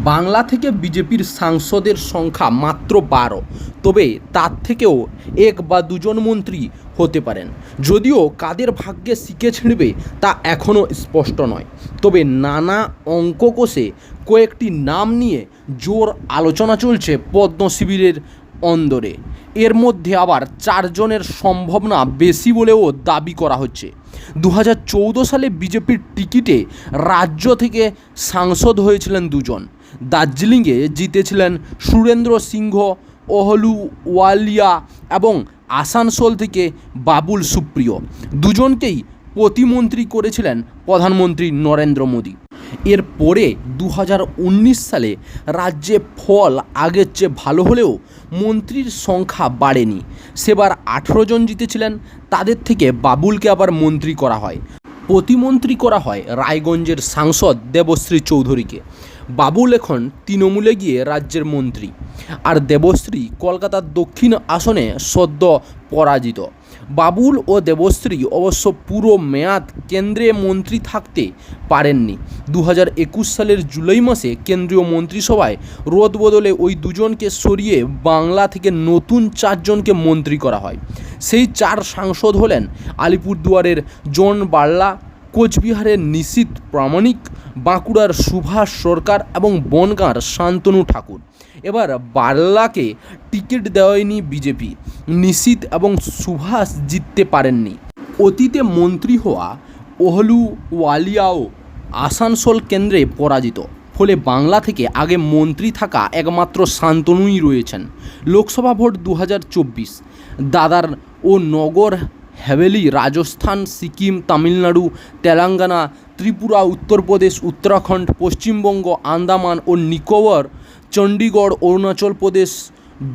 বাংলা থেকে বিজেপির সাংসদের সংখ্যা মাত্র ১২, তবে তার থেকেও এক বা দুজন মন্ত্রী হতে পারেন। যদিও কাদের ভাগ্যে শিকে ছিঁড়বে তা এখনও স্পষ্ট নয়, তবে নানা অঙ্ক কষে কয়েকটি নাম নিয়ে জোর আলোচনা চলছে পদ্ম শিবিরের অন্দরে। এর মধ্যে আবার ৪ জনের সম্ভাবনা বেশি বলেও দাবি করা হচ্ছে। ২০১৪ সালে বিজেপির টিকিটে রাজ্য থেকে সাংসদ হয়েছিলেন দুজন। দার্জিলিংয়ে জিতেছিলেন সুরেন্দ্র সিংহ অহলুওয়ালিয়া এবং আসানসোল থেকে বাবুল সুপ্রিয়। দুজনকেই প্রতিমন্ত্রী করেছিলেন প্রধানমন্ত্রী নরেন্দ্র মোদী। এরপরে ২০১৯ সালে রাজ্যে ফল আগের চেয়ে ভালো হলেও মন্ত্রীর সংখ্যা বাড়েনি। সেবার ১৮ জন জিতেছিলেন, তাদের থেকে বাবুলকে আবার মন্ত্রী করা হয়। প্রতিমন্ত্রী করা হয় রায়গঞ্জের সাংসদ দেবশ্রী চৌধুরীকে। বাবুল এখন তৃণমূলে গিয়ে রাজ্যের মন্ত্রী, আর দেবশ্রী কলকাতার দক্ষিণ আসনে সদ্য পরাজিত। বাবুল ও দেবশ্রী অবশ্য পুরো মেয়াদ কেন্দ্রে মন্ত্রী থাকতে পারেননি। ২০২১ সালের জুলাই মাসে কেন্দ্রীয় মন্ত্রিসভায় রদবদলে ওই দুজনকে সরিয়ে বাংলা থেকে নতুন ৪ জনকে মন্ত্রী করা হয়। সেই ৪ সাংসদ হলেন আলিপুরদুয়ারের জন বার্লা, কোচবিহারের নিশীথ প্রামাণিক, বাঁকুড়ার সুভাষ সরকার এবং বনগাঁর শান্তনু ঠাকুর। এবার বার্লাকে টিকিট দেওয়ায়নি বিজেপি। নিশীথ এবং সুভাষ জিততে পারেননি। অতীতে মন্ত্রী হওয়া অহলুওয়ালিয়াও আসানসোল কেন্দ্রে পরাজিত। ফলে বাংলা থেকে আগে মন্ত্রী থাকা একমাত্র শান্তনুই রয়েছেন। লোকসভা ভোট ২০২৪, দাদার ও নগর হাভেলি, রাজস্থান, সিকিম, তামিলনাড়ু, তেলেঙ্গানা, ত্রিপুরা, উত্তরপ্রদেশ, উত্তরাখণ্ড, পশ্চিমবঙ্গ, আন্দামান ও নিকোবর, চণ্ডীগড়, অরুণাচল প্রদেশ,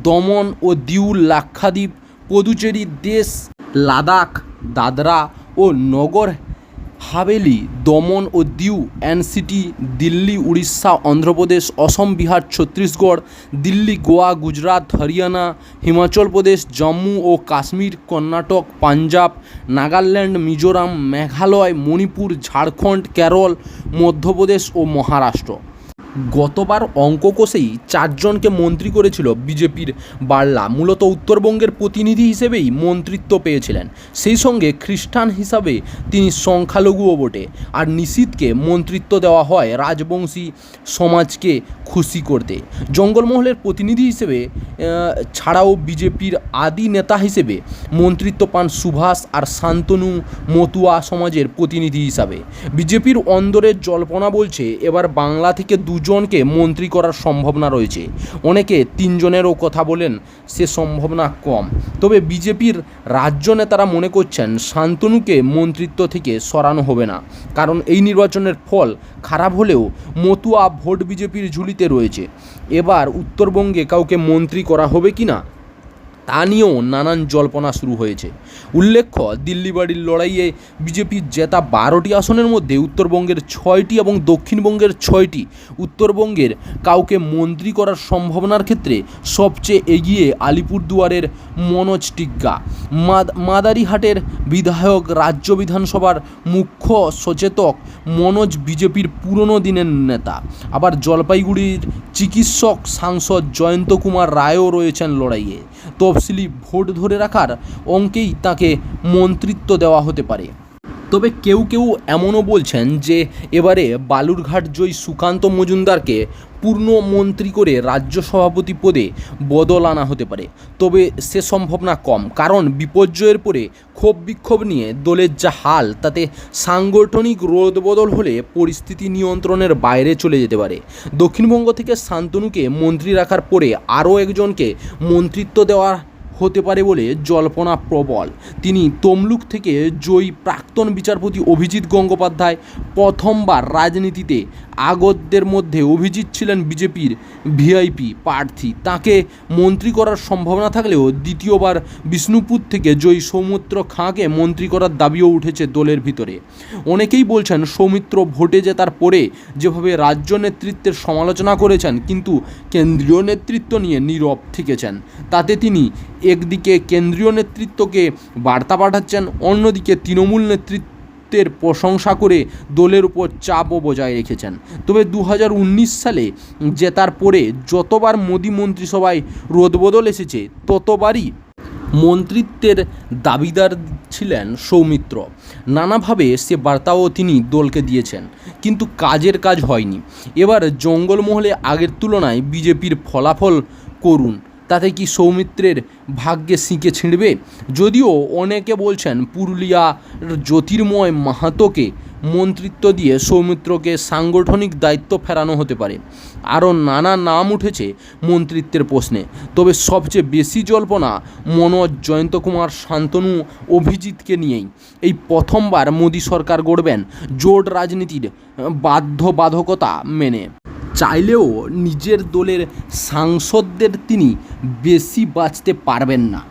দমন ও দিউ, লাক্ষাদ্বীপ, পুদুচেরি, দেশ, লাদাখ, দাদরা ও নগর হাভেলি, দমন ও দিউ, এনসিটি, দিল্লি, উড়িষ্যা, অন্ধ্রপ্রদেশ, অসম, বিহার, ছত্তিশগড়, দিল্লি, গোয়া, গুজরাট, হরিয়ানা, হিমাচল প্রদেশ, জম্মু ও কাশ্মীর, কর্ণাটক, পাঞ্জাব, নাগাল্যান্ড, মিজোরাম, মেঘালয়, মণিপুর, ঝাড়খণ্ড, কেরল, মধ্যপ্রদেশ ও মহারাষ্ট্র। গতবার অঙ্ক কষেই ৪ জনকে মন্ত্রী করেছিল বিজেপির বার্লা। মূলত উত্তরবঙ্গের প্রতিনিধি হিসেবেই মন্ত্রিত্ব পেয়েছিলেন। সেই সঙ্গে খ্রিস্টান হিসাবে তিনি সংখ্যালঘুও বটে। আর নিশীথকে মন্ত্রিত্ব দেওয়া হয় রাজবংশী সমাজকে খুশি করতে। জঙ্গলমহলের প্রতিনিধি হিসেবে ছাড়াও বিজেপির আদি নেতা হিসেবে মন্ত্রিত্ব পান সুভাষ, আর শান্তনু মতুয়া সমাজের প্রতিনিধি হিসাবে। বিজেপির অন্দরের জল্পনা বলছে এবার বাংলা থেকে ২ জনকে মন্ত্রী করার সম্ভাবনা রয়েছে। অনেকে ৩ জনেরও কথা বলেন, সে সম্ভাবনা কম। তবে বিজেপির রাজ্য নেতারা মনে করছেন শান্তনুকে মন্ত্রিত্ব থেকে সরানো হবে না, কারণ এই নির্বাচনের ফল খারাপ হলেও মতুয়া ভোট বিজেপির ঝুলিতে রয়েছে। এবার উত্তরবঙ্গে কাউকে মন্ত্রী করা হবে কি না তা নিয়েও নানান জল্পনা শুরু হয়েছে। উল্লেখ্য, দিল্লি বাড়ির লড়াইয়ে বিজেপির জেতা ১২টি আসনের মধ্যে উত্তরবঙ্গের ৬টি এবং দক্ষিণবঙ্গের ৬টি। উত্তরবঙ্গের কাউকে মন্ত্রী করার সম্ভাবনার ক্ষেত্রে সবচেয়ে এগিয়ে আলিপুরদুয়ারের মনোজ টিগ্গা। মাদারিহাটের বিধায়ক, রাজ্য বিধানসভার মুখ্য সচেতক মনোজ বিজেপির পুরনো দিনের নেতা। আবার জলপাইগুড়ির চিকিৎসক সাংসদ জয়ন্ত কুমার রায়ও রয়েছেন লড়াইয়ে। তফসিলি ভোট ধরে রাখার অঙ্কেই তাকে মন্ত্রিত্ব দেওয়া হতে পারে। তবে কেউ কেউ এমনও বলছেন যে এবারে বালুরঘাট জয়ী সুকান্ত মজুমদারকে পূর্ণ মন্ত্রী করে রাজ্য সভাপতি পদে বদল আনা হতে পারে। তবে সে সম্ভাবনা কম, কারণ বিপর্যয়ের পরে ক্ষোভ বিক্ষোভ নিয়ে দলের যা হাল, তাতে সাংগঠনিক রদবদল হলে পরিস্থিতি নিয়ন্ত্রণের বাইরে চলে যেতে পারে। দক্ষিণবঙ্গ থেকে শান্তনুকে মন্ত্রী রাখার পরে আরও একজনকে মন্ত্রিত্ব দেওয়া হতে পারে বলে জল্পনা প্রবল। তিনি তমলুক থেকে জয়ী প্রাক্তন বিচারপতি অভিজিৎ গঙ্গোপাধ্যায়। প্রথমবার রাজনীতিতে আগতদের মধ্যে অভিজিৎ ছিলেন বিজেপির ভিআইপি প্রার্থী। তাকে মন্ত্রী করার সম্ভাবনা থাকলেও দ্বিতীয়বার বিষ্ণুপুর থেকে জয়ী সৌমিত্র খাঁকে মন্ত্রী করার দাবিও উঠেছে দলের ভিতরে। অনেকেই বলছেন সৌমিত্র ভোটে জেতার পরে যেভাবে রাজ্য নেতৃত্বের সমালোচনা করেছেন, কিন্তু কেন্দ্রীয় নেতৃত্ব নিয়ে নীরব থেকেছেন। তাতে তিনি একদিকে কেন্দ্রীয় নেতৃত্বকে বার্তা পাঠাচ্ছেন, অন্যদিকে তৃণমূল নেতৃত্ব নেতৃত্বের প্রশংসা করে দলের উপর চাপও বজায় রেখেছেন। তবে 2019 সালে জেতার পরে যতবার মোদী মন্ত্রিসভায় রদবদল এসেছে ততবারই মন্ত্রিত্বের দাবিদার ছিলেন সৌমিত্র। নানাভাবে সে বার্তাও তিনি দলকে দিয়েছেন, কিন্তু কাজের কাজ হয়নি। এবার জঙ্গলমহলে আগের তুলনায় বিজেপির ফলাফল করুন, তাতে কি সৌমিত্রের ভাগ্যে সিঁকে ছিঁড়বে? যদিও অনেকে বলছেন পুরুলিয়ার জ্যোতির্ময় মাহাতোকে মন্ত্রিত্ব দিয়ে সৌমিত্রকে সাংগঠনিক দায়িত্ব ফেরানো হতে পারে। আরও নানা নাম উঠেছে মন্ত্রিত্বের প্রশ্নে। তবে সবচেয়ে বেশি জল্পনা মনোজ, জয়ন্ত কুমার, শান্তনু, অভিজিৎকে নিয়েই। এই প্রথমবার মোদী সরকার গড়বেন জোট রাজনীতির বাধ্যবাধকতা মেনে। চাইলেও নিজের দলের সাংসদদের তিনি বেশি বাঁচতে পারবেন না।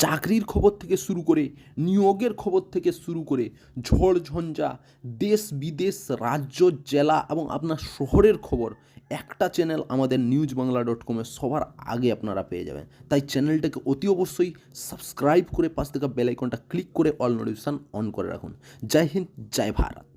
চাকরির খবর থেকে শুরু করে নিয়োগের খবর থেকে শুরু করে ঝড়ঝঞ্ঝা, দেশ বিদেশ, রাজ্য, জেলা এবং আপনার শহরের খবর একটা চ্যানেল আমাদের newsbangla.com সবার আগে আপনারা পেয়ে যাবেন। তাই চ্যানেলটাকে অতি অবশ্যই সাবস্ক্রাইব করে পাশ থেকে বেল আইকনটা ক্লিক করে অল নোটিফিকেশান অন করে রাখুন। জয় হিন্দ, জয় ভারত।